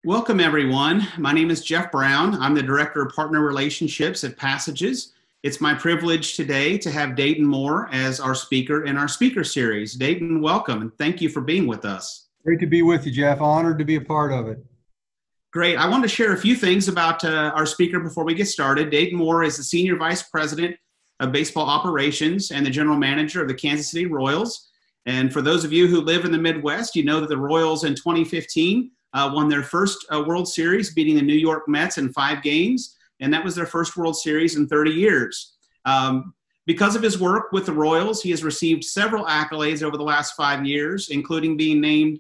Welcome, everyone. My name is Jeff Brown. I'm the Director of Partner Relationships at Passages. It's my privilege today to have Dayton Moore as our speaker in our speaker series. Dayton, welcome, and thank you for being with us. Great to be with you, Jeff. Honored to be a part of it. Great. I want to share a few things about our speaker before we get started. Dayton Moore is the Senior Vice President of Baseball Operations and the General Manager of the Kansas City Royals. And for those of you who live in the Midwest, you know that the Royals in 2015 won their first World Series, beating the New York Mets in 5 games, and that was their first World Series in 30 years. Because of his work with the Royals, he has received several accolades over the last 5 years, including being named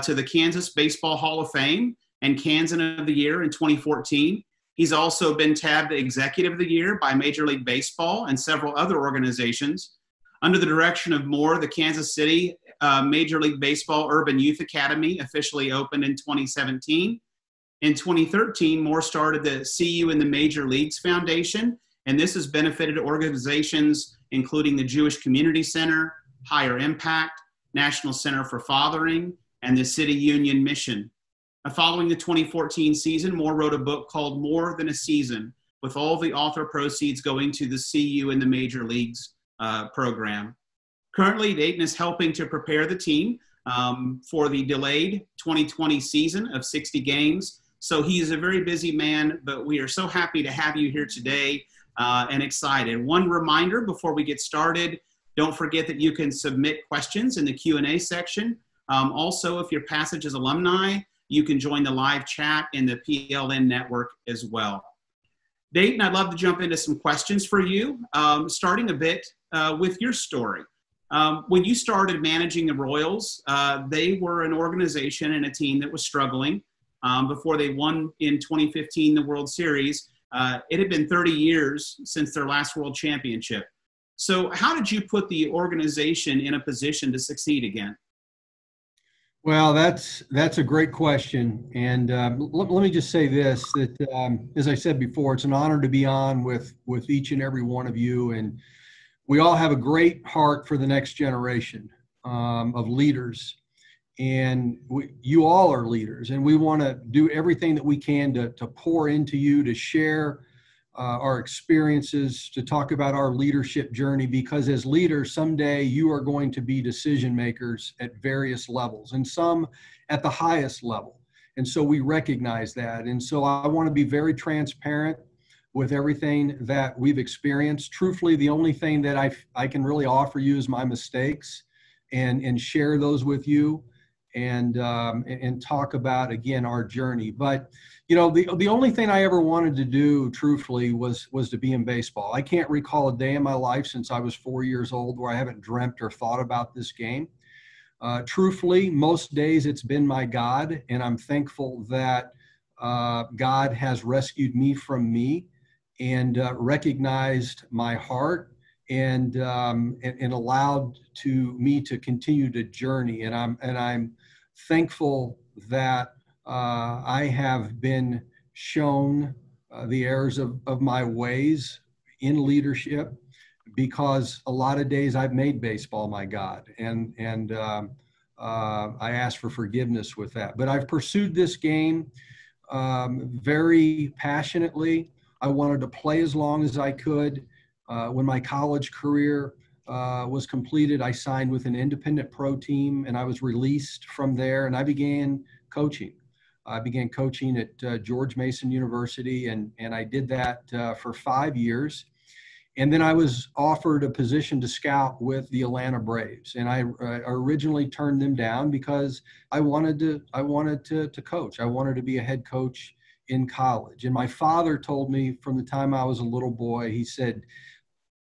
to the Kansas Baseball Hall of Fame and Kansan of the Year in 2014. He's also been tabbed Executive of the Year by Major League Baseball and several other organizations. Under the direction of Moore, the Kansas City Major League Baseball Urban Youth Academy officially opened in 2017. In 2013, Moore started the See You in the Major Leagues Foundation, and this has benefited organizations including the Jewish Community Center, Higher Impact, National Center for Fathering, and the City Union Mission. Following the 2014 season, Moore wrote a book called More Than a Season, with all the author proceeds going to the See You in the Major Leagues program. Currently, Dayton is helping to prepare the team for the delayed 2020 season of 60 games. So he is a very busy man, but we are so happy to have you here today and excited. One reminder before we get started, don't forget that you can submit questions in the Q&A section. Also, if you're Passages alumni, you can join the live chat in the PLN network as well. Dayton, I'd love to jump into some questions for you, starting a bit with your story. When you started managing the Royals, they were an organization and a team that was struggling before they won in 2015 the World Series. It had been 30 years since their last World Championship. So how did you put the organization in a position to succeed again? Well, that's a great question. And let me just say this, that as I said before, it's an honor to be on with each and every one of you. And we all have a great heart for the next generation of leaders. And you all are leaders. And we want to do everything that we can to pour into you, to share our experiences, to talk about our leadership journey, because as leaders, someday you are going to be decision makers at various levels, and some at the highest level. And so we recognize that. And so I want to be very transparent with everything that we've experienced. Truthfully, the only thing that I can really offer you is my mistakes and share those with you and talk about, again, our journey. But you know, the only thing I ever wanted to do, truthfully, was to be in baseball. I can't recall a day in my life since I was 4 years old where I haven't dreamt or thought about this game. Truthfully, most days it's been my God, and I'm thankful that God has rescued me from me and recognized my heart and allowed me to continue to journey. And I'm thankful that I have been shown the errors of my ways in leadership, because a lot of days I've made baseball my God, and I ask for forgiveness with that. But I've pursued this game very passionately. I wanted to play as long as I could. When my college career was completed, I signed with an independent pro team, and I was released from there, and I began coaching. I began coaching at George Mason University, and I did that for 5 years. And then I was offered a position to scout with the Atlanta Braves, and I originally turned them down because I wanted to coach. I wanted to be a head coach in college. And my father told me from the time I was a little boy, he said,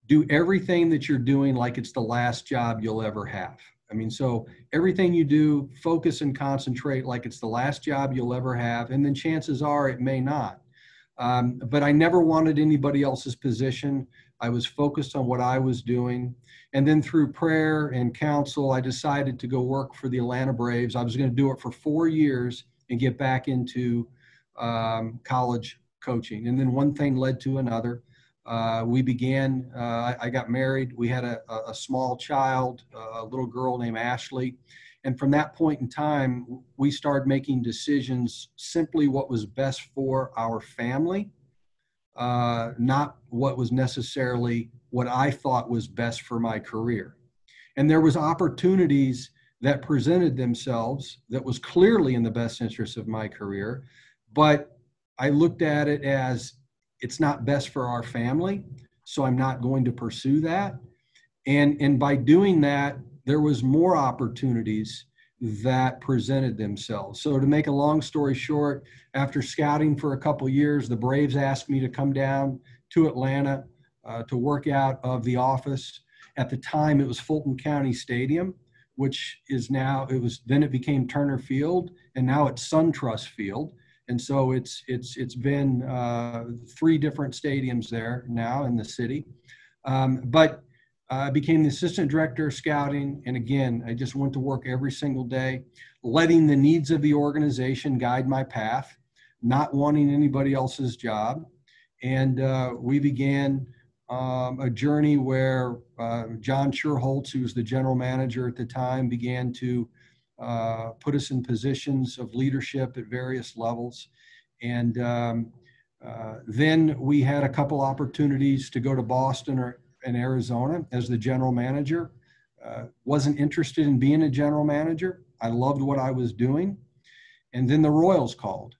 do everything that you're doing like it's the last job you'll ever have. I mean, so everything you do, focus and concentrate like it's the last job you'll ever have, and then chances are it may not. But I never wanted anybody else's position. I was focused on what I was doing. And then through prayer and counsel, I decided to go work for the Atlanta Braves. I was going to do it for 4 years and get back into college coaching. And then one thing led to another. I got married. We had a small child, a little girl named Ashley. And from that point in time, we started making decisions simply what was best for our family, not what was necessarily what I thought was best for my career. And there was opportunities that presented themselves that was clearly in the best interest of my career, but I looked at it as it's not best for our family, so I'm not going to pursue that. And by doing that, there was more opportunities that presented themselves. So to make a long story short, after scouting for a couple years, the Braves asked me to come down to Atlanta to work out of the office. At the time, it was Fulton County Stadium, which is now, then it became Turner Field, and now it's SunTrust Field. And so it's been 3 different stadiums there now in the city. But I became the assistant director of scouting. And again, I just went to work every single day, letting the needs of the organization guide my path, not wanting anybody else's job. And we began a journey where John Schuerholz, who was the general manager at the time, began to put us in positions of leadership at various levels. And then we had a couple opportunities to go to Boston or in Arizona as the general manager. Wasn't interested in being a general manager. I loved what I was doing. And then the Royals called.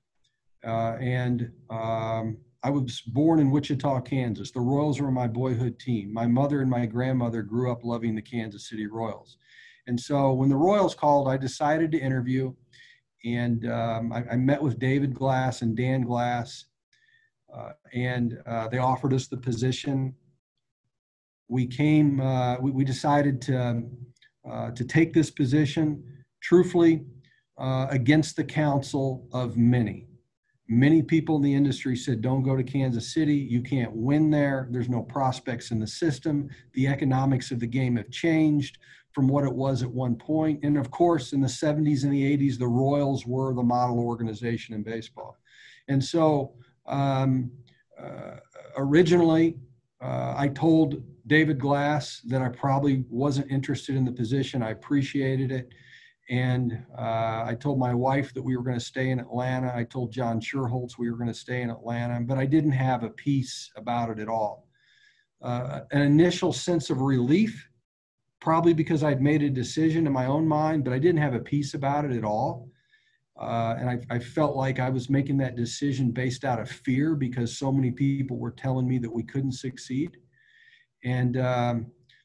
I was born in Wichita, Kansas. The Royals were my boyhood team. My mother and my grandmother grew up loving the Kansas City Royals. And so when the Royals called, I decided to interview. And I met with David Glass and Dan Glass. And they offered us the position. We decided to take this position, truthfully, against the counsel of many. Many people in the industry said, don't go to Kansas City. You can't win there. There's no prospects in the system. The economics of the game have changed from what it was at one point. And of course, in the 70s and the 80s, the Royals were the model organization in baseball. And so originally, I told David Glass that I probably wasn't interested in the position. I appreciated it. And I told my wife that we were going to stay in Atlanta. I told John Schuerholz we were going to stay in Atlanta, but I didn't have a peace about it at all. An initial sense of relief, probably because I'd made a decision in my own mind, but I didn't have a peace about it at all. And I felt like I was making that decision based out of fear because so many people were telling me that we couldn't succeed. And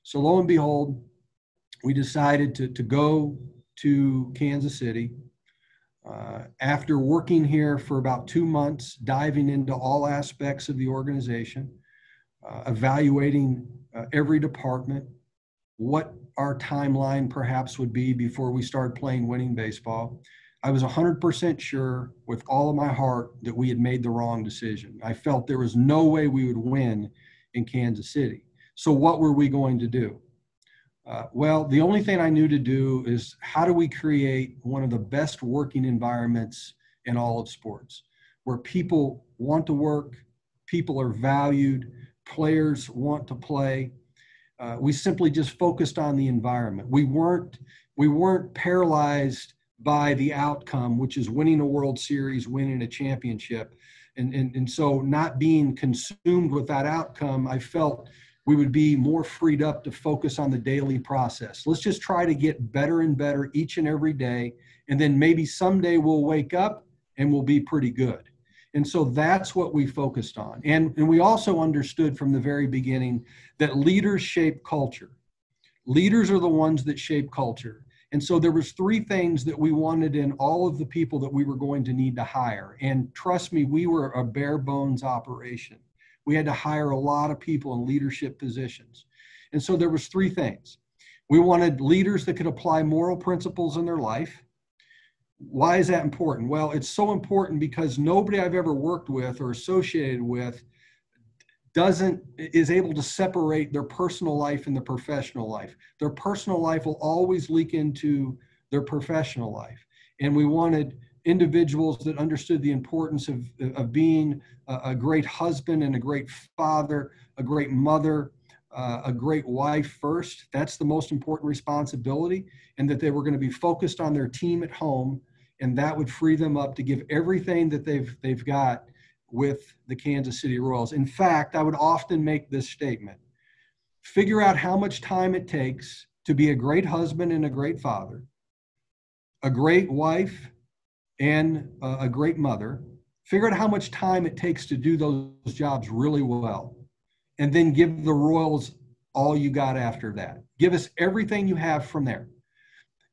so lo and behold, we decided to go to Kansas City. After working here for about 2 months, diving into all aspects of the organization, evaluating every department, what our timeline perhaps would be before we started playing winning baseball, I was 100% sure with all of my heart that we had made the wrong decision. I felt there was no way we would win in Kansas City. So what were we going to do? Well, the only thing I knew to do is how do we create one of the best working environments in all of sports, where people want to work, people are valued, players want to play. We simply just focused on the environment. We weren't paralyzed by the outcome, which is winning a World Series, winning a championship. And so not being consumed with that outcome, I felt we would be more freed up to focus on the daily process. Let's just try to get better and better each and every day. And then maybe someday we'll wake up and we'll be pretty good. And so that's what we focused on. And we also understood from the very beginning that leaders shape culture. Leaders are the ones that shape culture. And so there was 3 things that we wanted in all of the people that we were going to need to hire. And trust me, we were a bare bones operation. We had to hire a lot of people in leadership positions. And so there was 3 things. We wanted leaders that could apply moral principles in their life. Why is that important? Well, it's so important because nobody I've ever worked with or associated with is able to separate their personal life and their professional life. Their personal life will always leak into their professional life. And we wanted individuals that understood the importance of being a great husband and a great father, a great mother, a great wife first. That's the most important responsibility, and that they were going to be focused on their team at home, and that would free them up to give everything that they've got with the Kansas City Royals. In fact, I would often make this statement: figure out how much time it takes to be a great husband and a great father, a great wife and a great mother. Figure out how much time it takes to do those jobs really well, and then give the Royals all you got after that. Give us everything you have from there.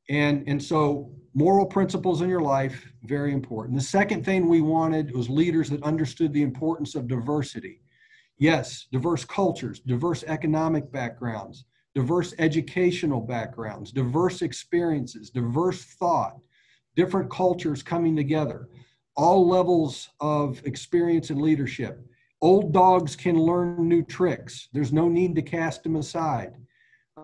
And so moral principles in your life, very important. The second thing we wanted was leaders that understood the importance of diversity. Yes, diverse cultures, diverse economic backgrounds, diverse educational backgrounds, diverse experiences, diverse thought, different cultures coming together, all levels of experience and leadership. Old dogs can learn new tricks. There's no need to cast them aside.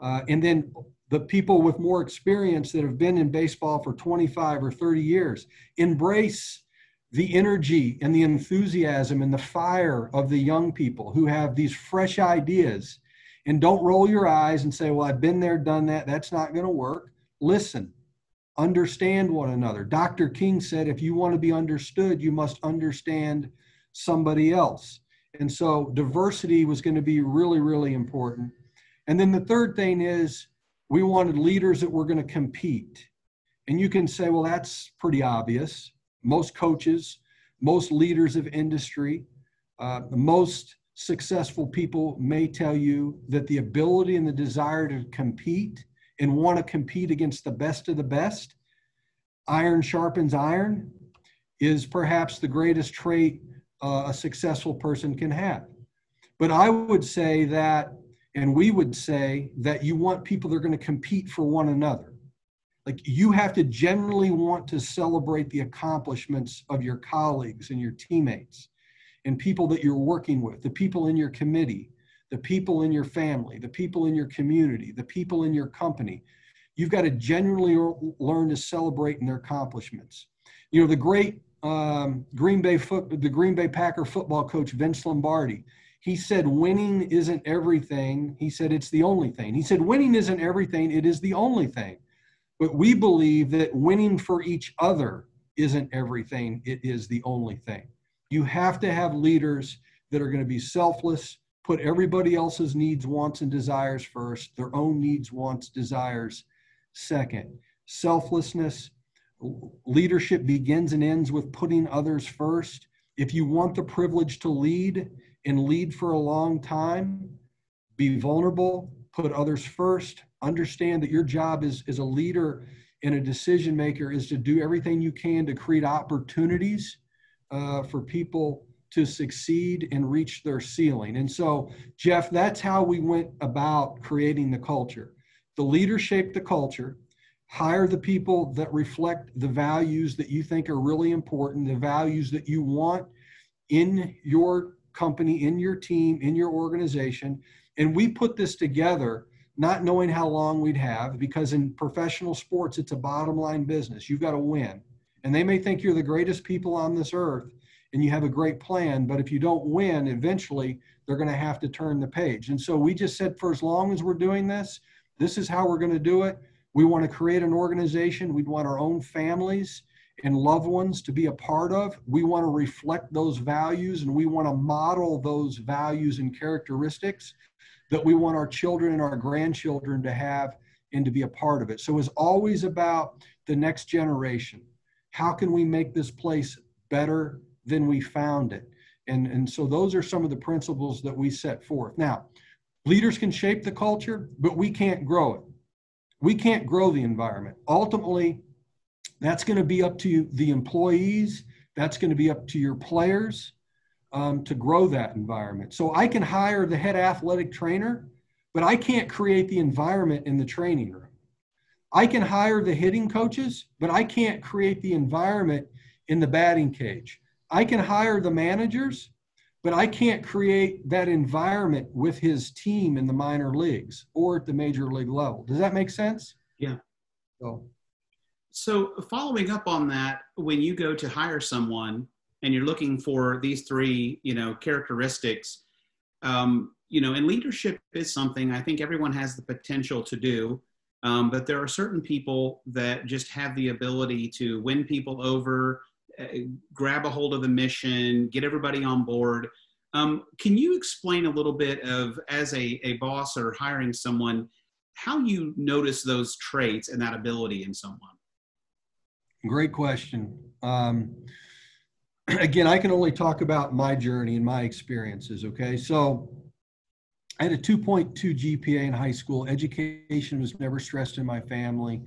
And then the people with more experience that have been in baseball for 25 or 30 years, embrace the energy and the enthusiasm and the fire of the young people who have these fresh ideas. And don't roll your eyes and say, well, I've been there, done that. That's not going to work. Listen, understand one another. Dr. King said, if you want to be understood, you must understand somebody else. And so diversity was going to be really, really important. And then the third thing is we wanted leaders that were going to compete. And you can say, well, that's pretty obvious. Most coaches, most leaders of industry, most successful people may tell you that the ability and the desire to compete and want to compete against the best of the best, iron sharpens iron, is perhaps the greatest trait a successful person can have. But I would say that, and we would say that you want people that are going to compete for one another. Like, you have to generally want to celebrate the accomplishments of your colleagues and your teammates and people that you're working with, the people in your committee, the people in your family, the people in your community, the people in your company. You've got to genuinely learn to celebrate in their accomplishments. You know, the great Green Bay Packer football coach, Vince Lombardi, he said, winning isn't everything. He said, it's the only thing. He said, winning isn't everything. It is the only thing. But we believe that winning for each other isn't everything. It is the only thing. You have to have leaders that are going to be selfless, put everybody else's needs, wants, and desires first, their own needs, wants, desires second. Selflessness, leadership begins and ends with putting others first. If you want the privilege to lead and lead for a long time, be vulnerable, put others first, understand that your job as a leader and a decision maker is to do everything you can to create opportunities for people to succeed and reach their ceiling. And so, Jeff, that's how we went about creating the culture. The leader shaped the culture. Hire the people that reflect the values that you think are really important, the values that you want in your company, in your team, in your organization. And we put this together not knowing how long we'd have, because in professional sports, it's a bottom line business. You've got to win. And they may think you're the greatest people on this earth and you have a great plan, but if you don't win, eventually they're going to have to turn the page. And so we just said, for as long as we're doing this, this is how we're going to do it. We want to create an organization we'd want our own families and loved ones to be a part of. We want to reflect those values, and we want to model those values and characteristics that we want our children and our grandchildren to have and to be a part of it. So it's always about the next generation. How can we make this place better than we found it? And so those are some of the principles that we set forth. Now, leaders can shape the culture, but we can't grow it. We can't grow the environment. Ultimately, that's going to be up to the employees. That's going to be up to your players to grow that environment. So I can hire the head athletic trainer, but I can't create the environment in the training room. I can hire the hitting coaches, but I can't create the environment in the batting cage. I can hire the managers, but I can't create that environment with his team in the minor leagues or at the major league level. Does that make sense? Yeah. So following up on that, when you go to hire someone and you're looking for these three, characteristics, and leadership is something I think everyone has the potential to do. But there are certain people that just have the ability to win people over, grab a hold of the mission, get everybody on board. Can you explain a little bit of, as a boss or hiring someone, how you notice those traits and that ability in someone? Great question. Again, I can only talk about my journey and my experiences, okay? So I had a 2.2 GPA in high school. Education was never stressed in my family.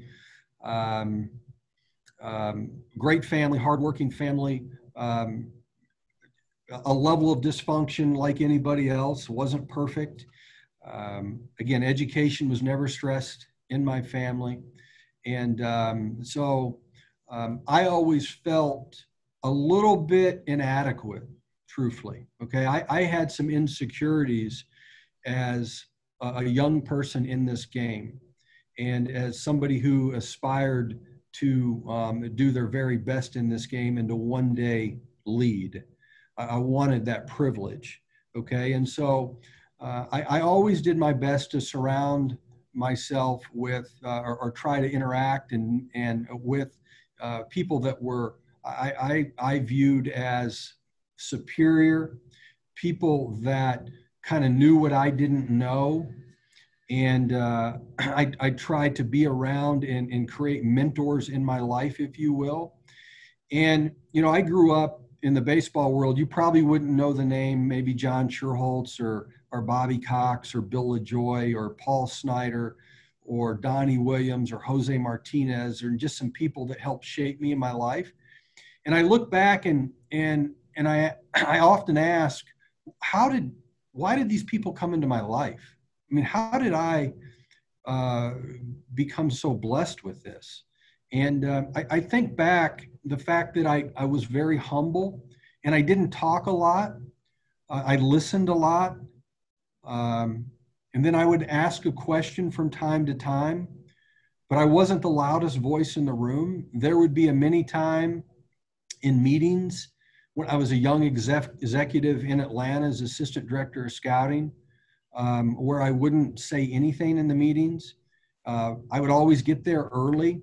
Great family, hardworking family. A level of dysfunction like anybody else, wasn't perfect. Again, education was never stressed in my family. And so I always felt a little bit inadequate, truthfully. Okay, I had some insecurities as a young person in this game, and as somebody who aspired to do their very best in this game and to one day lead. I wanted that privilege. Okay, and so I always did my best to surround myself with or try to interact and with people that were I viewed as superior, people that kind of knew what I didn't know. And I tried to be around and create mentors in my life, if you will. And, I grew up in the baseball world. You probably wouldn't know the name, maybe John Schuerholz or Bobby Cox or Bill LaJoy or Paul Snyder or Donnie Williams or Jose Martinez, or just some people that helped shape me in my life. And I look back and I often ask, why did these people come into my life? I mean, how did I become so blessed with this? And I think back, the fact that I was very humble and I didn't talk a lot. I listened a lot. And then I would ask a question from time to time, but I wasn't the loudest voice in the room. There would be a many time in meetings when I was a young executive in Atlanta as assistant director of scouting, where I wouldn't say anything in the meetings. I would always get there early,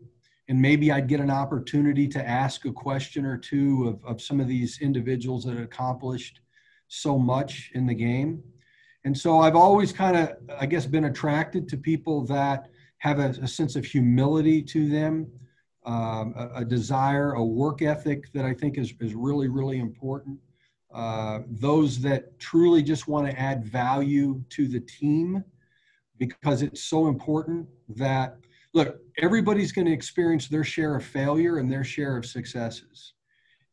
and maybe I'd get an opportunity to ask a question or two of some of these individuals that had accomplished so much in the game. And so I've always kind of, I guess, been attracted to people that have a sense of humility to them, a desire, a work ethic that I think is really, really important. Those that truly just want to add value to the team, because it's so important that, look, everybody's going to experience their share of failure and their share of successes.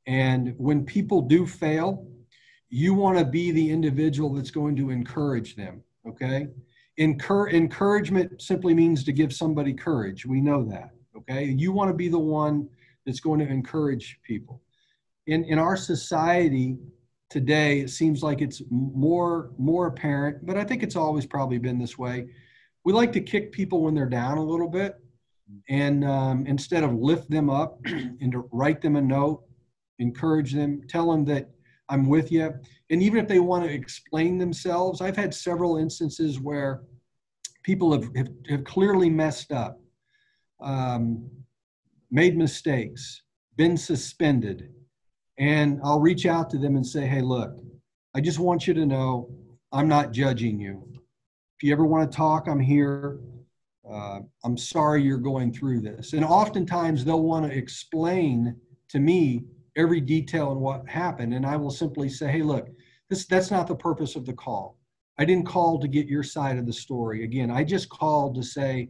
And when people do fail, you want to be the individual that's going to encourage them, okay? Encouragement simply means to give somebody courage. We know that, okay? You want to be the one that's going to encourage people. In our society today, it seems like it's more apparent, but I think it's always probably been this way. We like to kick people when they're down a little bit, and instead of lift them up and to write them a note, encourage them, tell them that I'm with you. And even if they want to explain themselves, I've had several instances where people have clearly messed up, made mistakes, been suspended. And I'll reach out to them and say, hey, look, I just want you to know I'm not judging you. If you ever want to talk, I'm here. I'm sorry you're going through this. And oftentimes they'll want to explain to me every detail on what happened. And I will simply say, hey, look, that's not the purpose of the call. I didn't call to get your side of the story. Again, I just called to say,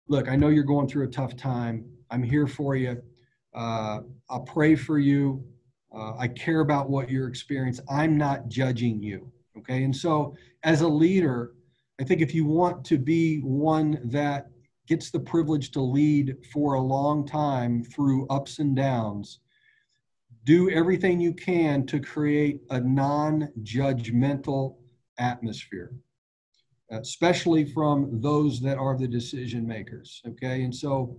look, I know you're going through a tough time. I'm here for you. I'll pray for you. I care about what you're experiencing. I'm not judging you. Okay. And so as a leader, I think if you want to be one that gets the privilege to lead for a long time through ups and downs, do everything you can to create a non-judgmental atmosphere, especially from those that are the decision makers. Okay. And so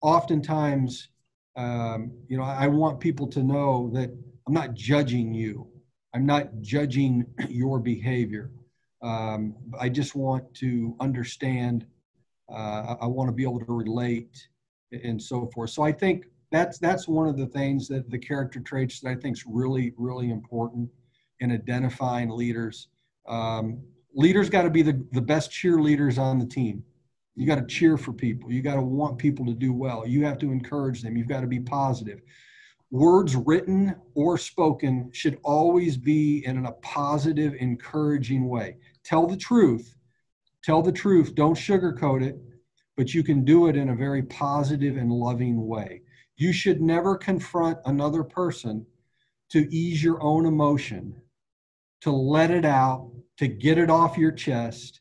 oftentimes, I want people to know that I'm not judging you. I'm not judging your behavior. I just want to understand. I want to be able to relate and so forth. So I think that's one of the things that the character traits that I think is really, really important in identifying leaders. Leaders got to be the best cheerleaders on the team. You got to cheer for people. You got to want people to do well. You have to encourage them. You've got to be positive. Words written or spoken should always be in a positive, encouraging way. Tell the truth. Tell the truth. Don't sugarcoat it, but you can do it in a very positive and loving way. You should never confront another person to ease your own emotion, to let it out, to get it off your chest.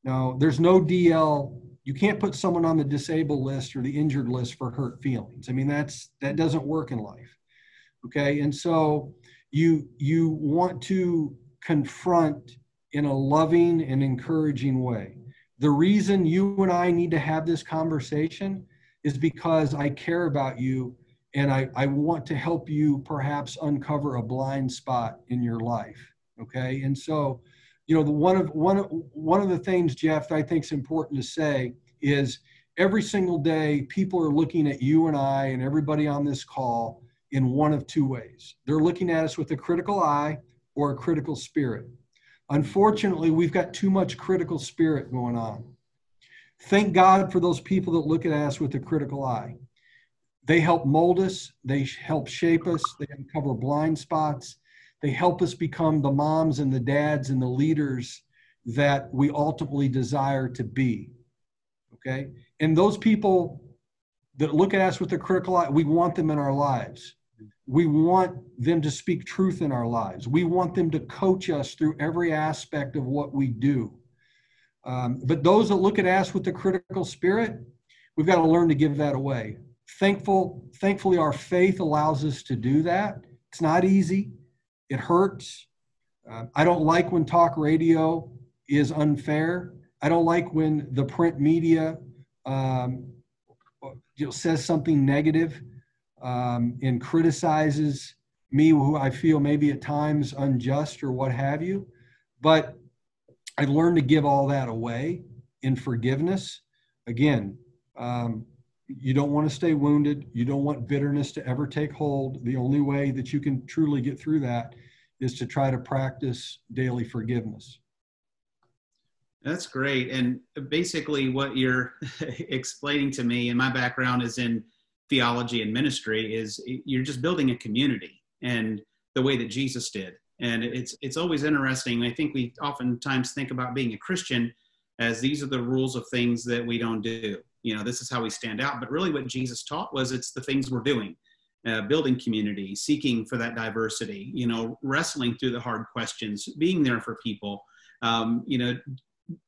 No, there's no DL. You can't put someone on the disabled list or the injured list for hurt feelings. I mean, that doesn't work in life. Okay. And so you want to confront in a loving and encouraging way. The reason you and I need to have this conversation is because I care about you and I want to help you perhaps uncover a blind spot in your life. Okay. And so, you know, one of the things, Jeff, that I think is important to say is every single day, people are looking at you and I and everybody on this call in one of two ways. They're looking at us with a critical eye or a critical spirit. Unfortunately, we've got too much critical spirit going on. Thank God for those people that look at us with a critical eye. They help mold us. They help shape us. They uncover blind spots. They help us become the moms and the dads and the leaders that we ultimately desire to be. Okay? And those people that look at us with a critical eye, we want them in our lives. We want them to speak truth in our lives. We want them to coach us through every aspect of what we do. But those that look at us with the critical spirit, we've got to learn to give that away. Thankfully, our faith allows us to do that. It's not easy. It hurts. I don't like when talk radio is unfair. I don't like when the print media says something negative and criticizes me, who I feel maybe at times unjust or what have you. But I've learned to give all that away in forgiveness. Again, you don't want to stay wounded. You don't want bitterness to ever take hold. The only way that you can truly get through that is to try to practice daily forgiveness. That's great. And basically what you're explaining to me, and my background is in theology and ministry, is you're just building a community and the way that Jesus did. And it's always interesting. I think we oftentimes think about being a Christian as these are the rules of things that we don't do. You know, this is how we stand out. But really what Jesus taught was it's the things we're doing, building community, seeking for that diversity, you know, wrestling through the hard questions, being there for people. You know,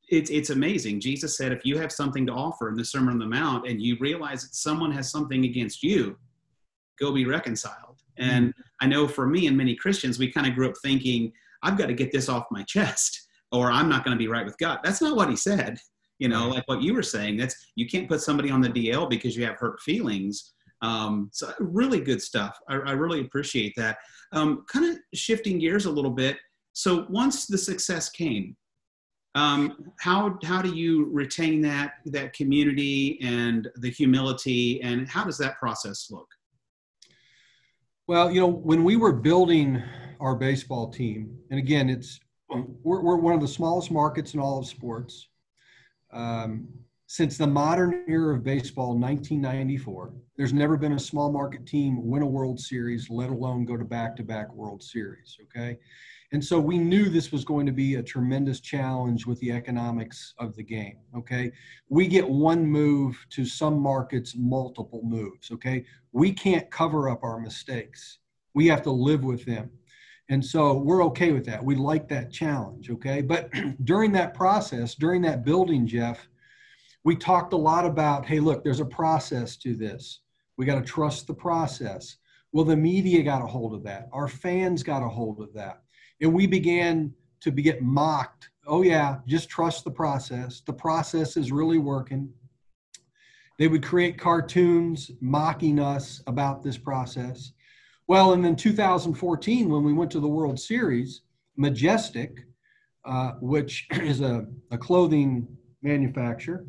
it's amazing. Jesus said, if you have something to offer in the Sermon on the Mount and you realize that someone has something against you, go be reconciled. And I know for me and many Christians, we kind of grew up thinking, I've got to get this off my chest or I'm not going to be right with God. That's not what he said. You know, like what you were saying, that's, you can't put somebody on the DL because you have hurt feelings. So really good stuff. I really appreciate that. Kind of shifting gears a little bit. So once the success came, how do you retain that community and the humility, and how does that process look? Well, you know, when we were building our baseball team, and again, we're one of the smallest markets in all of sports. Since the modern era of baseball, 1994, there's never been a small market team win a World Series, let alone go to back-to-back World Series, okay? And so we knew this was going to be a tremendous challenge with the economics of the game, okay? We get one move, to some markets, multiple moves, okay? We can't cover up our mistakes. We have to live with them. And so we're okay with that. We like that challenge, okay? But during that process, during that building, Jeff, we talked a lot about, hey, look, there's a process to this. We got to trust the process. Well, the media got a hold of that. Our fans got a hold of that. And we began to get mocked. Oh, yeah, just trust the process. The process is really working. They would create cartoons mocking us about this process. Well, and then 2014, when we went to the World Series, Majestic, which is a clothing manufacturer.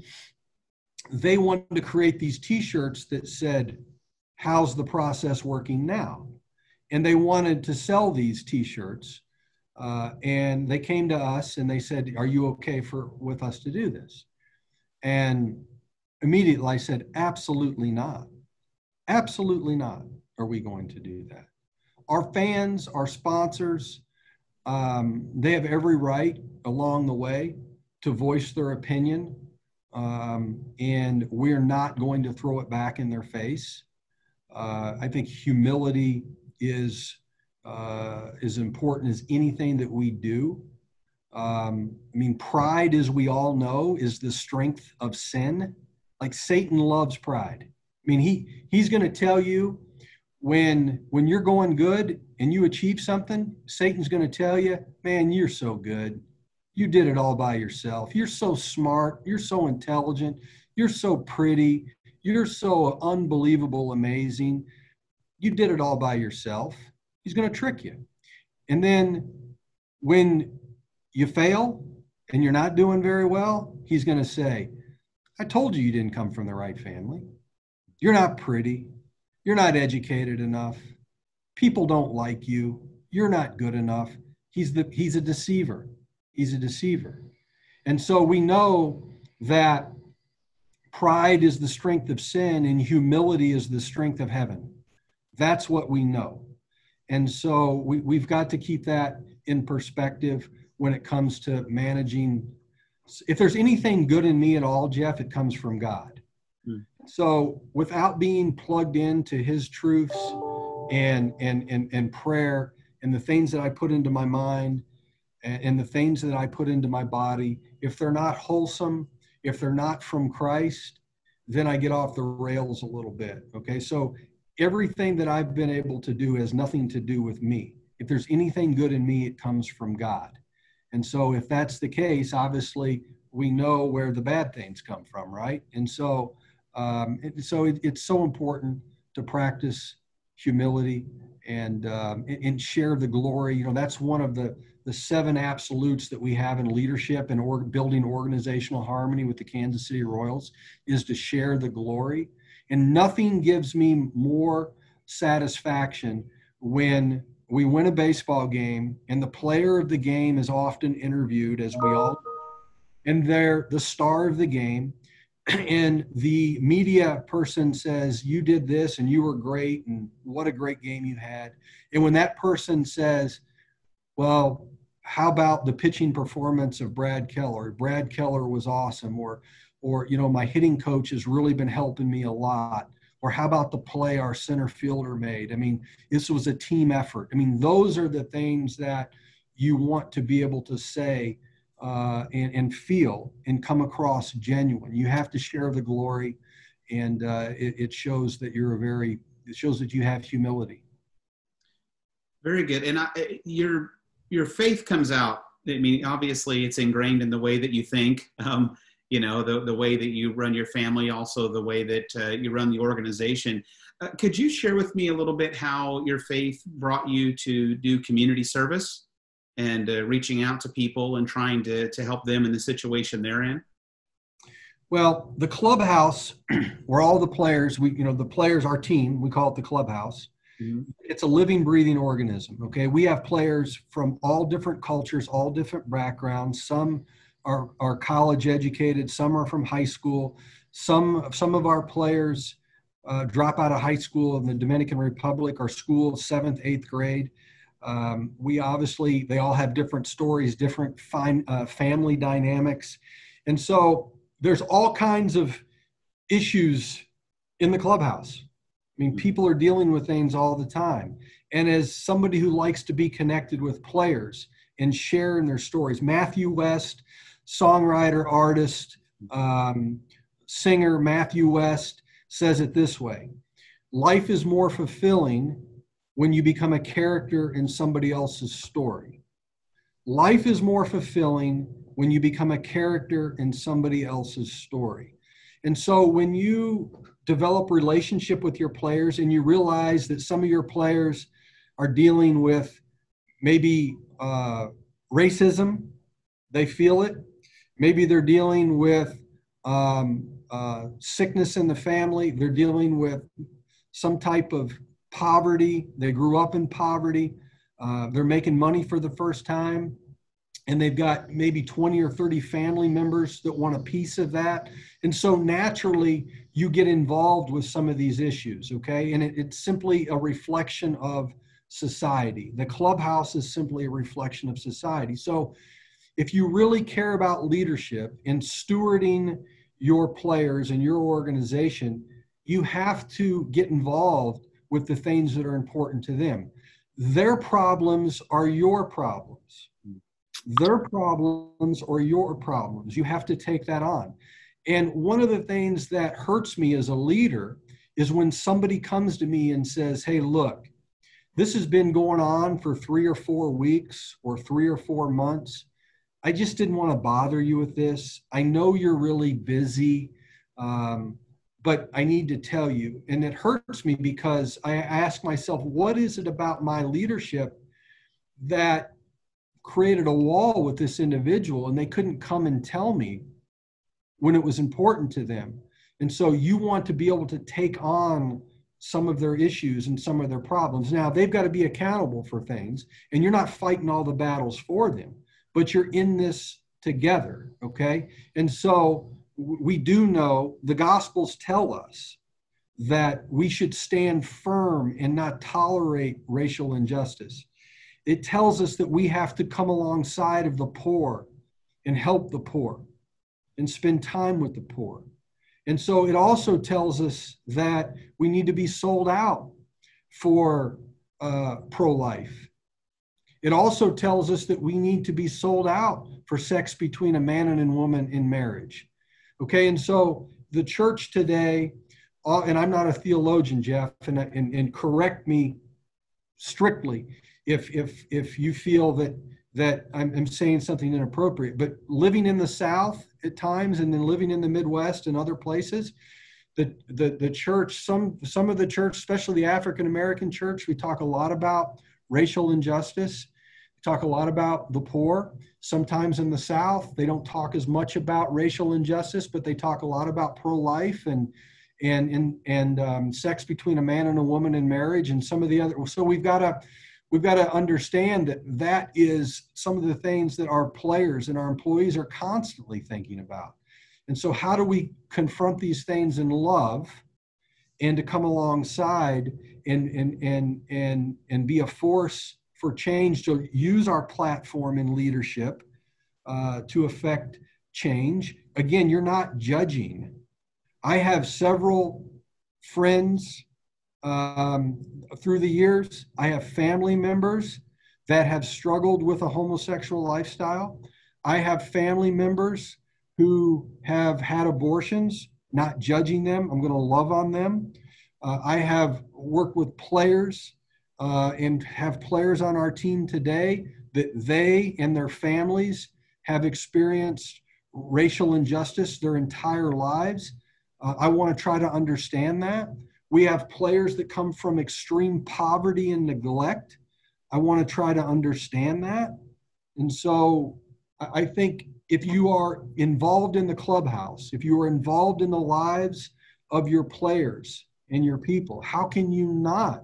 They wanted to create these T-shirts that said, "How's the process working now?" And they wanted to sell these T-shirts. And they came to us and they said, "Are you okay with us to do this?" And immediately I said, "Absolutely not. Absolutely not are we going to do that." Our fans, our sponsors, they have every right along the way to voice their opinion. And we're not going to throw it back in their face. I think humility is as important as anything that we do. I mean, pride, as we all know, is the strength of sin. Like, Satan loves pride. I mean, he's going to tell you when you're going good and you achieve something, Satan's going to tell you, "Man, you're so good. You did it all by yourself. You're so smart. You're so intelligent. You're so pretty. You're so unbelievable, amazing. You did it all by yourself." He's going to trick you. And then when you fail and you're not doing very well, he's going to say, "I told you didn't come from the right family. You're not pretty. You're not educated enough. People don't like you. You're not good enough." He's a deceiver. He's a deceiver. And so we know that pride is the strength of sin and humility is the strength of heaven. That's what we know. And so we've got to keep that in perspective when it comes to managing. If there's anything good in me at all, Jeff, it comes from God. So without being plugged into his truths and prayer and the things that I put into my mind and the things that I put into my body, if they're not wholesome, if they're not from Christ, then I get off the rails a little bit. Okay. So everything that I've been able to do has nothing to do with me. If there's anything good in me, it comes from God. And so if that's the case, obviously we know where the bad things come from, right? And so it's so important to practice humility and share the glory. You know, that's one of the 7 absolutes that we have in leadership and building organizational harmony with the Kansas City Royals is to share the glory. And nothing gives me more satisfaction when we win a baseball game and the player of the game is often interviewed, as we all, and they're the star of the game. And the media person says, "You did this and you were great and what a great game you had." And when that person says, "Well, how about the pitching performance of Brad Keller? Brad Keller was awesome," or you know, "My hitting coach has really been helping me a lot," or "How about the play our center fielder made? I mean, this was a team effort." I mean, those are the things that you want to be able to say and feel and come across genuine. You have to share the glory, and it shows that it shows that you have humility. Very good. And your faith comes out. I mean, obviously it's ingrained in the way that you think, you know, the way that you run your family, also the way that you run the organization. Could you share with me a little bit how your faith brought you to do community service and reaching out to people and trying to help them in the situation they're in? Well, the clubhouse, where all the players, the players, our team, we call it the clubhouse. Mm-hmm. It's a living, breathing organism. Okay. We have players from all different cultures, all different backgrounds. Some are college educated. Some are from high school. Some of our players drop out of high school in the Dominican Republic or school, 7th, 8th grade. They all have different stories, different family dynamics. And so there's all kinds of issues in the clubhouse. I mean, people are dealing with things all the time. And as somebody who likes to be connected with players and share in their stories, Matthew West, songwriter, artist, singer Matthew West says it this way: "Life is more fulfilling when you become a character in somebody else's story. Life is more fulfilling when you become a character in somebody else's story." And so when you develop relationship with your players and you realize that some of your players are dealing with maybe racism They feel it. Maybe they're dealing with sickness in the family. They're dealing with some type of poverty. They grew up in poverty. They're making money for the first time. And they've got maybe 20 or 30 family members that want a piece of that. And so naturally, you get involved with some of these issues, okay? And it's simply a reflection of society. The clubhouse is simply a reflection of society. So if you really care about leadership and stewarding your players and your organization, you have to get involved with the things that are important to them. Their problems are your problems. Their problems are your problems. You have to take that on. And one of the things that hurts me as a leader is when somebody comes to me and says, hey, look, this has been going on for 3 or 4 weeks or 3 or 4 months. I just didn't want to bother you with this. I know you're really busy, but I need to tell you. And it hurts me because I ask myself, what is it about my leadership that created a wall with this individual and they couldn't come and tell me when it was important to them? And so you want to be able to take on some of their issues and some of their problems. Now, they've got to be accountable for things, and you're not fighting all the battles for them, but you're in this together, okay? And so we do know the Gospels tell us that we should stand firm and not tolerate racial injustice. It tells us that we have to come alongside of the poor and help the poor and spend time with the poor. And so it also tells us that we need to be sold out for pro-life. It also tells us that we need to be sold out for sex between a man and a woman in marriage. Okay, and so the church today, and I'm not a theologian, Jeff, and correct me strictly if you feel that I'm saying something inappropriate, but living in the South at times and then living in the Midwest and other places, the church, some of the church, especially the African-American church, we talk a lot about racial injustice. We talk a lot about the poor. Sometimes in the South, they don't talk as much about racial injustice, but they talk a lot about pro-life and sex between a man and a woman in marriage and some of the other. So we've got to understand that is some of the things that our players and our employees are constantly thinking about. And so how do we confront these things in love and to come alongside and be a force for change, to use our platform in leadership to affect change? Again, you're not judging. I have several friends through the years. I have family members that have struggled with a homosexual lifestyle. I have family members who have had abortions, not judging them. I'm going to love on them. I have worked with players and have players on our team today that they and their families have experienced racial injustice their entire lives. I want to try to understand that. We have players that come from extreme poverty and neglect. I want to try to understand that. And so I think if you are involved in the clubhouse, if you are involved in the lives of your players and your people, how can you not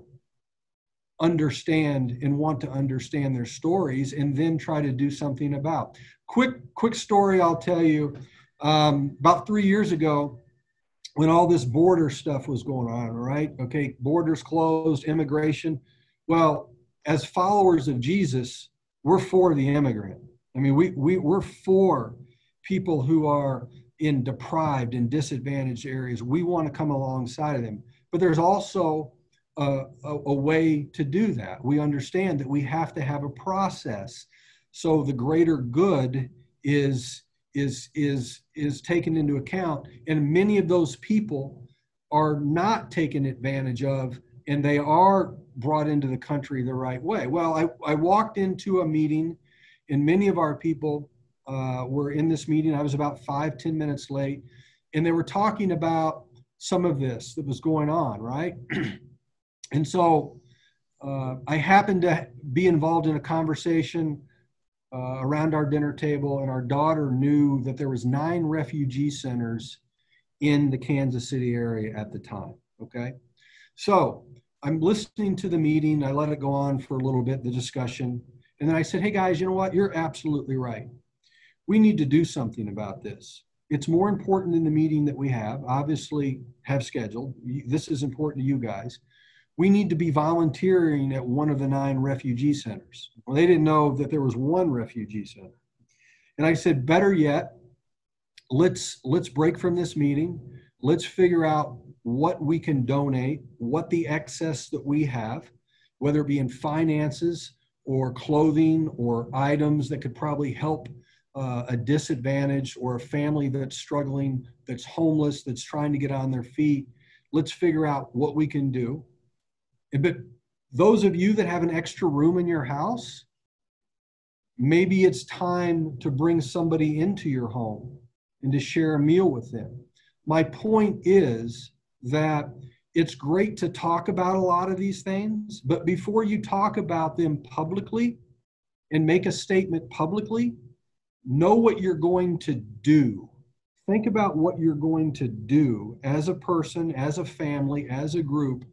understand and want to understand their stories and then try to do something about? Quick story I'll tell you. About 3 years ago, when all this border stuff was going on, right? Okay, borders closed, immigration. Well, as followers of Jesus, we're for the immigrant. I mean, we're for people who are in deprived and disadvantaged areas. We want to come alongside of them. But there's also a way to do that. We understand that we have to have a process so the greater good is taken into account, and many of those people are not taken advantage of, and they are brought into the country the right way. Well, I walked into a meeting, and many of our people were in this meeting. I was about 5-10 minutes late, and they were talking about some of this that was going on, right? And so I happened to be involved in a conversation around our dinner table, and our daughter knew that there was 9 refugee centers in the Kansas City area at the time, okay? So I'm listening to the meeting. I let it go on for a little bit, the discussion. And then I said, hey guys, you know what? You're absolutely right. We need to do something about this. It's more important than the meeting that we obviously have scheduled. This is important to you guys. We need to be volunteering at one of the 9 refugee centers. Well, they didn't know that there was 1 refugee center. And I said, better yet, let's break from this meeting. Let's figure out what we can donate, what the excess that we have, whether it be in finances or clothing or items that could probably help a disadvantaged or a family that's struggling, that's homeless, that's trying to get on their feet. Let's figure out what we can do. But those of you that have an extra room in your house, maybe it's time to bring somebody into your home and to share a meal with them. My point is that it's great to talk about a lot of these things, but before you talk about them publicly and make a statement publicly, know what you're going to do. Think about what you're going to do as a person, as a family, as a group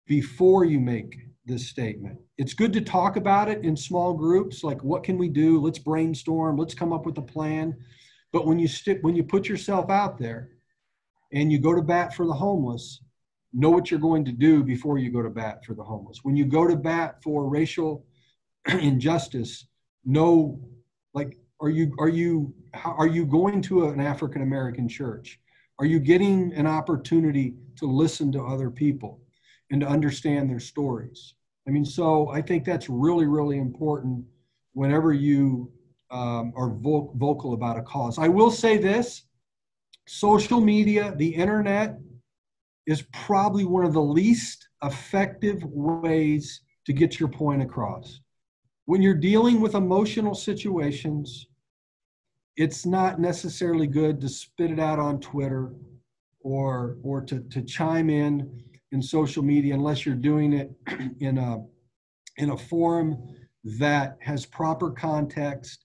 before you make this statement. It's good to talk about it in small groups, like what can we do? Let's brainstorm, let's come up with a plan. But when you put yourself out there and you go to bat for the homeless, know what you're going to do before you go to bat for the homeless. When you go to bat for racial injustice, know, like, are you going to an African American church? Are you getting an opportunity to listen to other people and to understand their stories? I mean, so I think that's really, really important whenever you are vocal about a cause. I will say this, social media, the internet, is probably one of the least effective ways to get your point across. When you're dealing with emotional situations, it's not necessarily good to spit it out on Twitter or to chime in social media unless you're doing it in a forum that has proper context.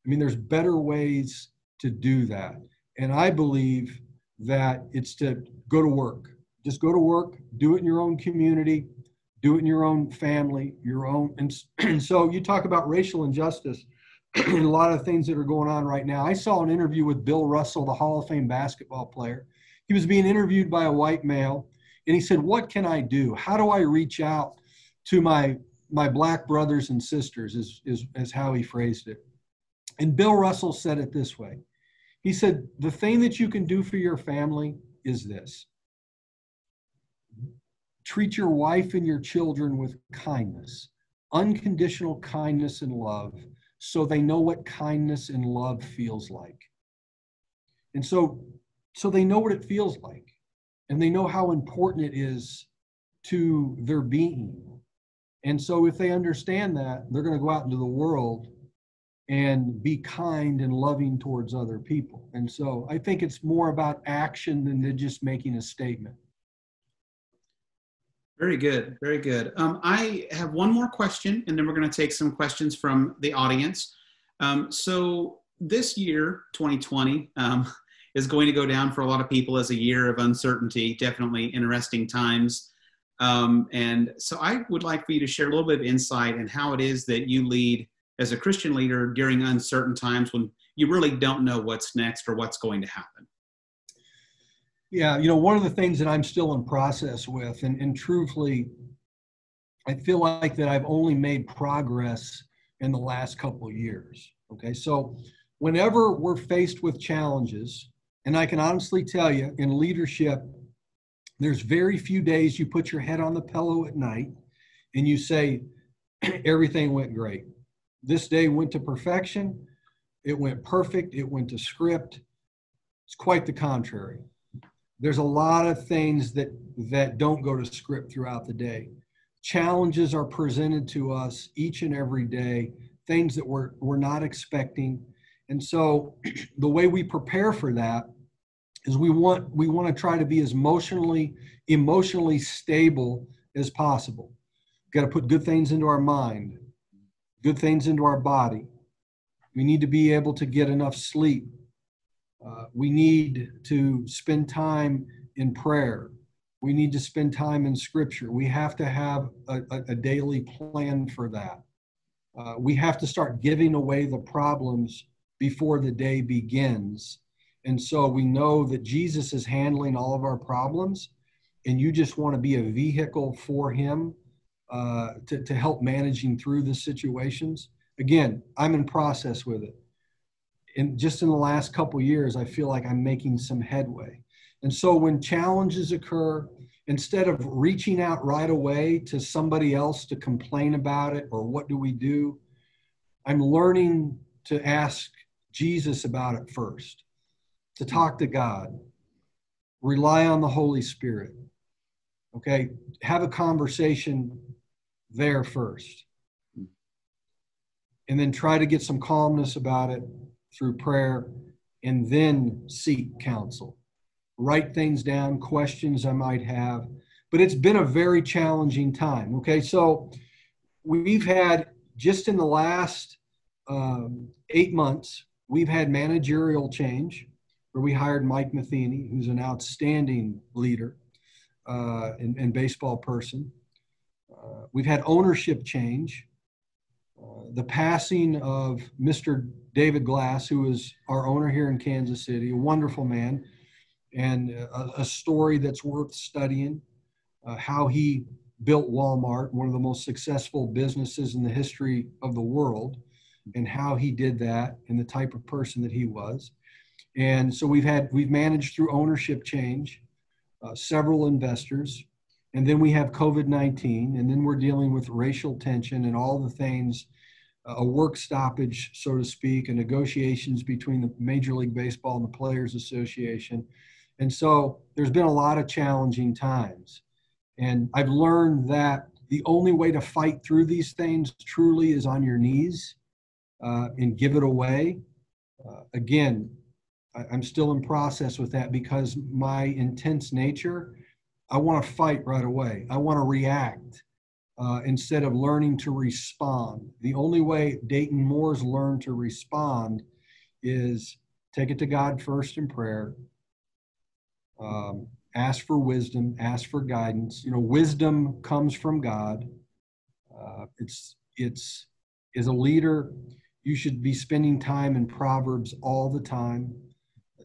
I mean, there's better ways to do that. And I believe that it's to go to work. Just go to work, do it in your own community, do it in your own family, your own. And so you talk about racial injustice and a lot of things that are going on right now. I saw an interview with Bill Russell, the Hall of Fame basketball player. He was being interviewed by a white male, and he said, what can I do? How do I reach out to my black brothers and sisters, is how he phrased it. And Bill Russell said it this way. He said, the thing that you can do for your family is this. Treat your wife and your children with kindness, unconditional kindness and love, so they know what kindness and love feels like. And so they know what it feels like, and they know how important it is to their being. And so if they understand that, they're going to go out into the world and be kind and loving towards other people. And so I think it's more about action than just making a statement. Very good. Very good. I have one more question, and then we're going to take some questions from the audience. So this year, 2020, is going to go down for a lot of people as a year of uncertainty, definitely interesting times. And so I would like for you to share a little bit of insight in how it is that you lead as a Christian leader during uncertain times when you really don't know what's next or what's going to happen. Yeah, you know, one of the things that I'm still in process with, and truthfully, I feel like that I've only made progress in the last couple of years. Okay, so whenever we're faced with challenges, and I can honestly tell you, in leadership, there's very few days you put your head on the pillow at night and you say, everything went great. This day went to perfection. It went perfect. It went to script. It's quite the contrary. There's a lot of things that don't go to script throughout the day. Challenges are presented to us each and every day, things that we're not expecting. And so the way we prepare for that is we want to try to be as emotionally stable as possible. We've got to put good things into our mind, good things into our body, We need to be able to get enough sleep. We need to spend time in prayer. We need to spend time in scripture. We have to have a daily plan for that. We have to start giving away the problems before the day begins. And so we know that Jesus is handling all of our problems, and you just want to be a vehicle for him to help managing through the situations. Again, I'm in process with it. And just in the last couple of years, I feel like I'm making some headway. And so when challenges occur, instead of reaching out right away to somebody else to complain about it or what do we do, I'm learning to ask Jesus about it first, to talk to God, rely on the Holy Spirit, okay? Have a conversation there first. And then try to get some calmness about it through prayer, and then seek counsel. Write things down, questions I might have. But it's been a very challenging time, okay? So we've had, just in the last 8 months, we've had managerial change where we hired Mike Matheny, who's an outstanding leader and baseball person. We've had ownership change. The passing of Mr. David Glass, who is our owner here in Kansas City, a wonderful man, and a story that's worth studying, how he built Walmart, one of the most successful businesses in the history of the world, and how he did that and the type of person that he was. And so we've managed through ownership change, several investors, and then we have COVID-19, and then we're dealing with racial tension and all the things, a work stoppage, so to speak, and negotiations between the Major League Baseball and the Players Association. And so there's been a lot of challenging times. And I've learned that the only way to fight through these things truly is on your knees and give it away. Again, I'm still in process with that because my intense nature, I want to fight right away. I want to react instead of learning to respond. The only way Dayton Moore's learned to respond is take it to God first in prayer. Ask for wisdom, ask for guidance. You know, wisdom comes from God. As a leader, you should be spending time in Proverbs all the time.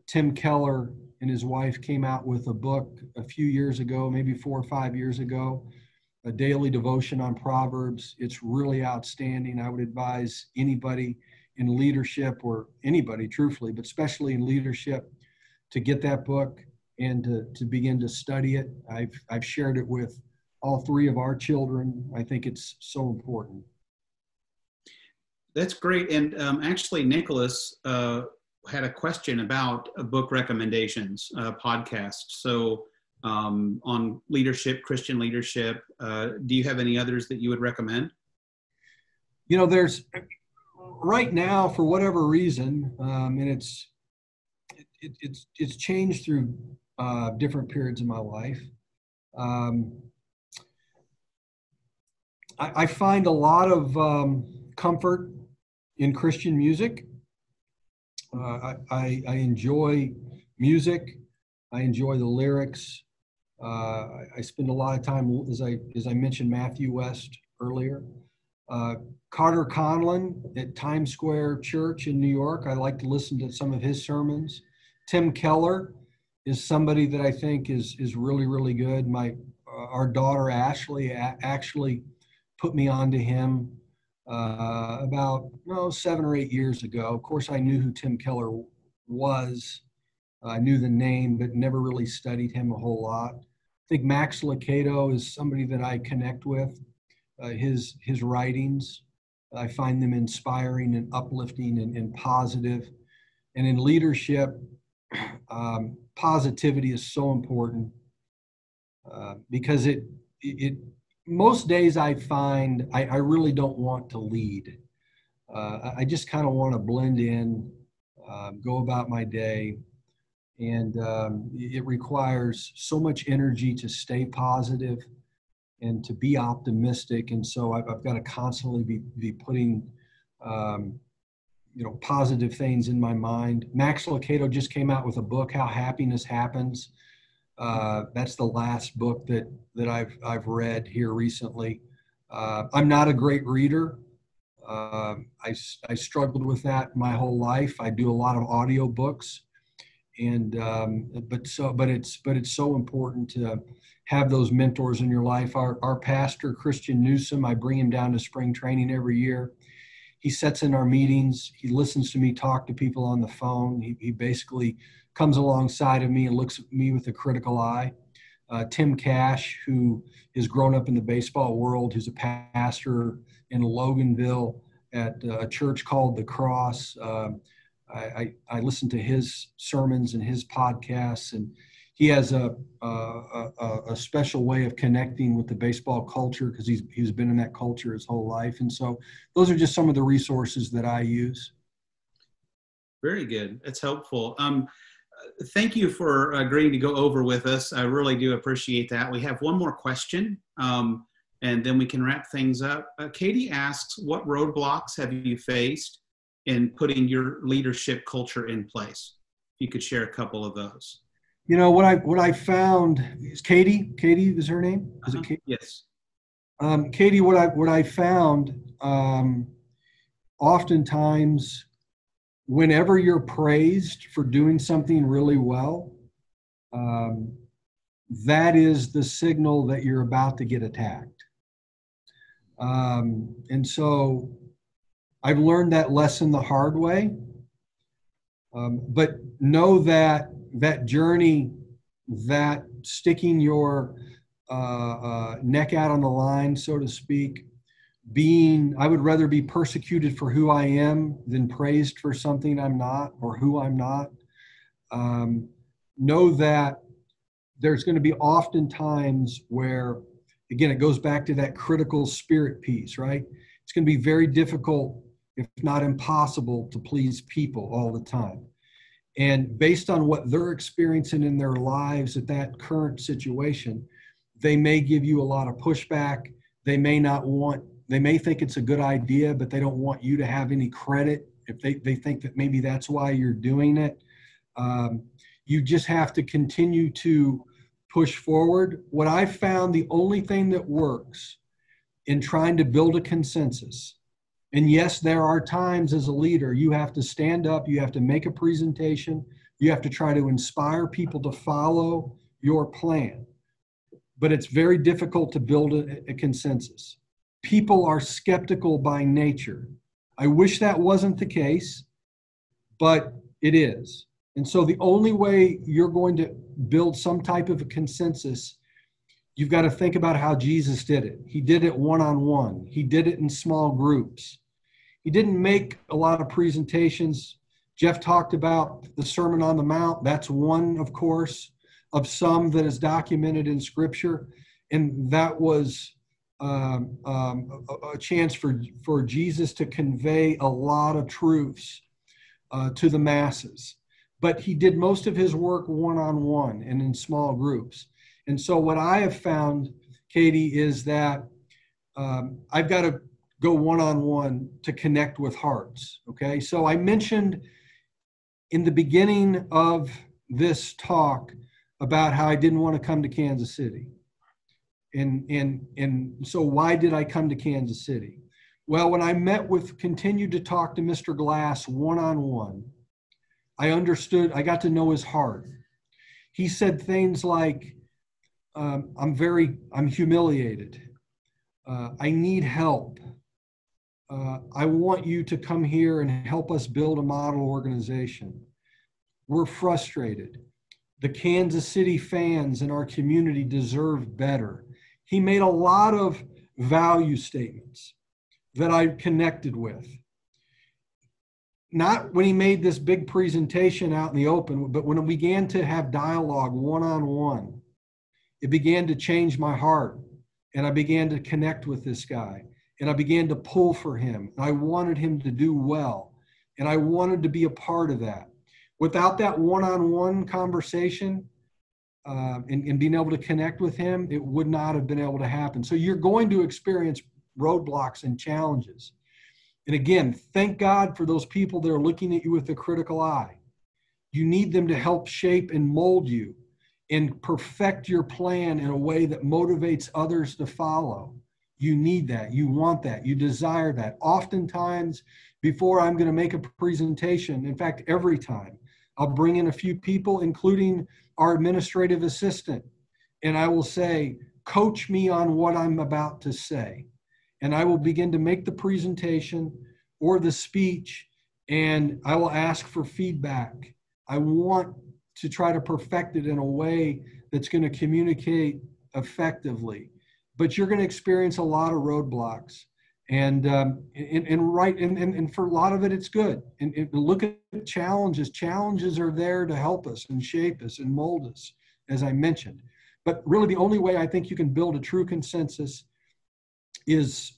Tim Keller and his wife came out with a book a few years ago, maybe 4 or 5 years ago, a daily devotion on Proverbs. It's really outstanding. I would advise anybody in leadership, or anybody truthfully, but especially in leadership, to get that book and to begin to study it. I've shared it with all 3 of our children. I think it's so important. That's great. And actually, Nicholas had a question about book recommendations, podcast. So on leadership, Christian leadership, do you have any others that you would recommend? You know, there's right now, for whatever reason, and it's changed through different periods of my life. I find a lot of comfort in Christian music. I enjoy music. I enjoy the lyrics. I spend a lot of time, as I mentioned, Matthew West earlier. Carter Conlon at Times Square Church in New York. I like to listen to some of his sermons. Tim Keller is somebody that I think is really, really good. Our daughter Ashley actually put me onto him about 7 or 8 years ago. Of course, I knew who Tim Keller was. I knew the name, but never really studied him a whole lot. I think Max Lucado is somebody that I connect with. His writings, I find them inspiring and uplifting and positive. And in leadership, positivity is so important because it most days I find I really don't want to lead. I just kind of want to blend in, go about my day. And it requires so much energy to stay positive and to be optimistic. And so I've got to constantly be putting positive things in my mind. Max Lucado just came out with a book, How Happiness Happens. That's the last book that I've read here recently. I'm not a great reader. I struggled with that my whole life. I do a lot of audio books, and but it's so important to have those mentors in your life. Our pastor, Christian Newsom, I bring him down to spring training every year. He sits in our meetings. He listens to me talk to people on the phone. He basically comes alongside of me and looks at me with a critical eye. Tim Cash, who has grown up in the baseball world, who's a pastor in Loganville at a church called The Cross. I listen to his sermons and his podcasts, and he has a special way of connecting with the baseball culture because he's been in that culture his whole life. And so those are just some of the resources that I use. Very good. That's helpful. Thank you for agreeing to go over with us. I really do appreciate that. We have one more question, and then we can wrap things up. Katie asks, what roadblocks have you faced in putting your leadership culture in place? If you could share a couple of those. What I found is Katie is her name? Is it Katie? Yes. Katie, what I found, oftentimes, whenever you're praised for doing something really well, that is the signal that you're about to get attacked. And so I've learned that lesson the hard way. But know that journey, that sticking your neck out on the line, so to speak, I would rather be persecuted for who I am than praised for something I'm not or who I'm not. Know that there's going to be often times where, again, it goes back to that critical spirit piece, right? It's going to be very difficult, if not impossible, to please people all the time. And based on what they're experiencing in their lives at that current situation, they may give you a lot of pushback. They may think it's a good idea, but they don't want you to have any credit if they think that maybe that's why you're doing it. You just have to continue to push forward. What I've found, the only thing that works in trying to build a consensus, and yes, there are times as a leader, you have to stand up, you have to make a presentation, you have to try to inspire people to follow your plan. But it's very difficult to build a consensus. People are skeptical by nature. I wish that wasn't the case, but it is. And so the only way you're going to build some type of a consensus, you've got to think about how Jesus did it. He did it one-on-one. He did it in small groups. He didn't make a lot of presentations. Jeff talked about the Sermon on the Mount. That's one, of course, of some that is documented in Scripture. And that was a chance for Jesus to convey a lot of truths to the masses. But he did most of his work one-on-one and in small groups. And so what I have found, Katie, is that I've got to go one-on-one to connect with hearts, okay? So I mentioned in the beginning of this talk about how I didn't want to come to Kansas City. And so why did I come to Kansas City? Well, when I continued to talk to Mr. Glass one-on-one, I got to know his heart. He said things like, I'm humiliated. I need help. I want you to come here and help us build a model organization. We're frustrated. The Kansas City fans in our community deserve better. He made a lot of value statements that I connected with. Not when he made this big presentation out in the open, but when we began to have dialogue one-on-one, it began to change my heart. And I began to connect with this guy. And I began to pull for him. I wanted him to do well. And I wanted to be a part of that. Without that one-on-one conversation and being able to connect with him, it would not have been able to happen. So you're going to experience roadblocks and challenges. And again, thank God for those people that are looking at you with a critical eye. You need them to help shape and mold you and perfect your plan in a way that motivates others to follow. You need that. You want that. You desire that. Oftentimes, before I'm going to make a presentation, in fact, every time, I'll bring in a few people, including our administrative assistant, and I will say, coach me on what I'm about to say. And I will begin to make the presentation or the speech, and I will ask for feedback. I want to try to perfect it in a way that's going to communicate effectively. But you're going to experience a lot of roadblocks. And for a lot of it, it's good. And look at challenges. Challenges are there to help us and shape us and mold us, as I mentioned. But really, the only way I think you can build a true consensus is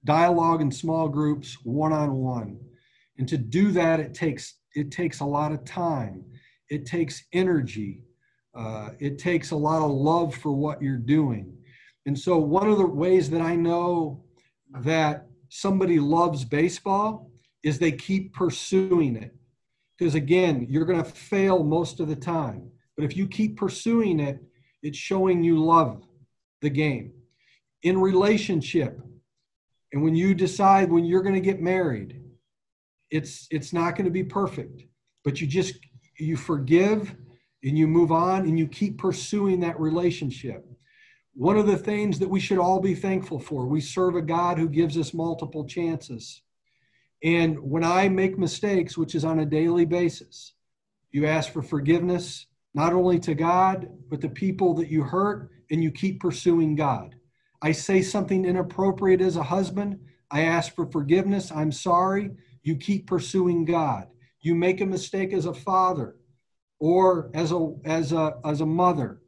dialogue in small groups, one-on-one. And to do that, it takes a lot of time. It takes energy. It takes a lot of love for what you're doing. And so one of the ways that I know that somebody loves baseball is they keep pursuing it. Because again, you're going to fail most of the time. But if you keep pursuing it, it's showing you love the game. In relationship, and when you decide when you're going to get married, it's not going to be perfect, but you forgive and you move on and you keep pursuing that relationship. One of the things that we should all be thankful for, we serve a God who gives us multiple chances. And when I make mistakes, which is on a daily basis, you ask for forgiveness, not only to God, but the people that you hurt, and you keep pursuing God. I say something inappropriate as a husband, I ask for forgiveness, I'm sorry, you keep pursuing God. You make a mistake as a father or as a mother,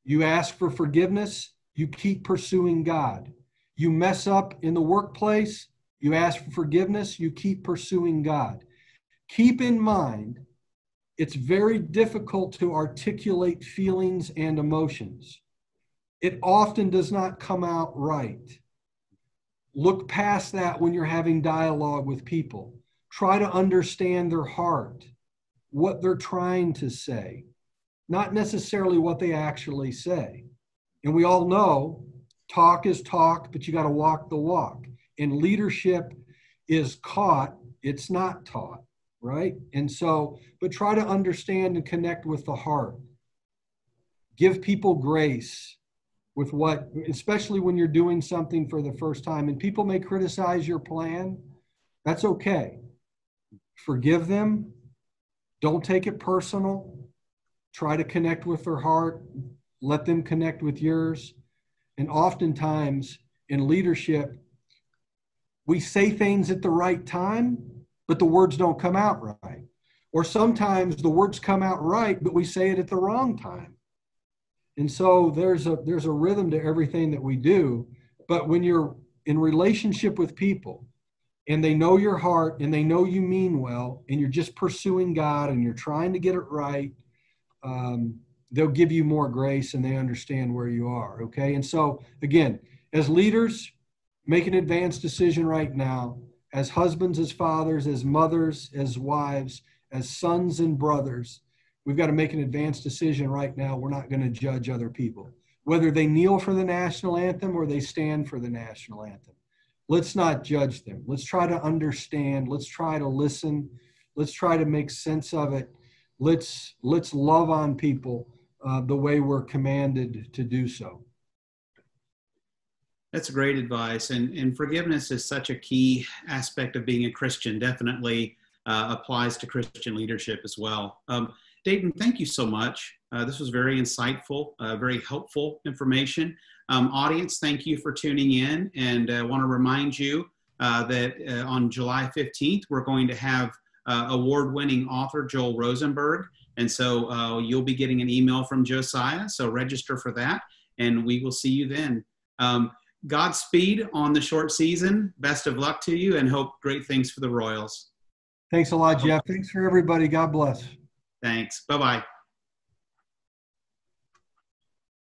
you ask for forgiveness, you keep pursuing God. You mess up in the workplace, you ask for forgiveness, you keep pursuing God. Keep in mind, it's very difficult to articulate feelings and emotions. It often does not come out right. Look past that when you're having dialogue with people. Try to understand their heart, what they're trying to say, not necessarily what they actually say. And we all know talk is talk, but you got to walk the walk. And leadership is caught, it's not taught, right? And so, but try to understand and connect with the heart. Give people grace with what, especially when you're doing something for the first time. And people may criticize your plan. That's okay. Forgive them. Don't take it personal. Try to connect with their heart. Let them connect with yours. And oftentimes in leadership, we say things at the right time, but the words don't come out right. Or sometimes the words come out right, but we say it at the wrong time. And so there's a rhythm to everything that we do. But when you're in relationship with people and they know your heart and they know you mean well, and you're just pursuing God and you're trying to get it right, they'll give you more grace and they understand where you are. Okay. And so again, as leaders, make an advanced decision right now. As husbands, as fathers, as mothers, as wives, as sons and brothers, we've got to make an advanced decision right now. We're not going to judge other people, whether they kneel for the national anthem or they stand for the national anthem. Let's not judge them. Let's try to understand. Let's try to listen. Let's try to make sense of it. Let's love on people the way we're commanded to do so. That's great advice. And forgiveness is such a key aspect of being a Christian, definitely applies to Christian leadership as well. Dayton, thank you so much. This was very insightful, very helpful information. Audience, thank you for tuning in. And I want to remind you that on July 15th, we're going to have award-winning author Joel Rosenberg. And so you'll be getting an email from Josiah. So register for that, and we will see you then. Godspeed on the short season. Best of luck to you, and hope great things for the Royals. Thanks a lot, Jeff. Thanks for everybody. God bless. Thanks. Bye-bye.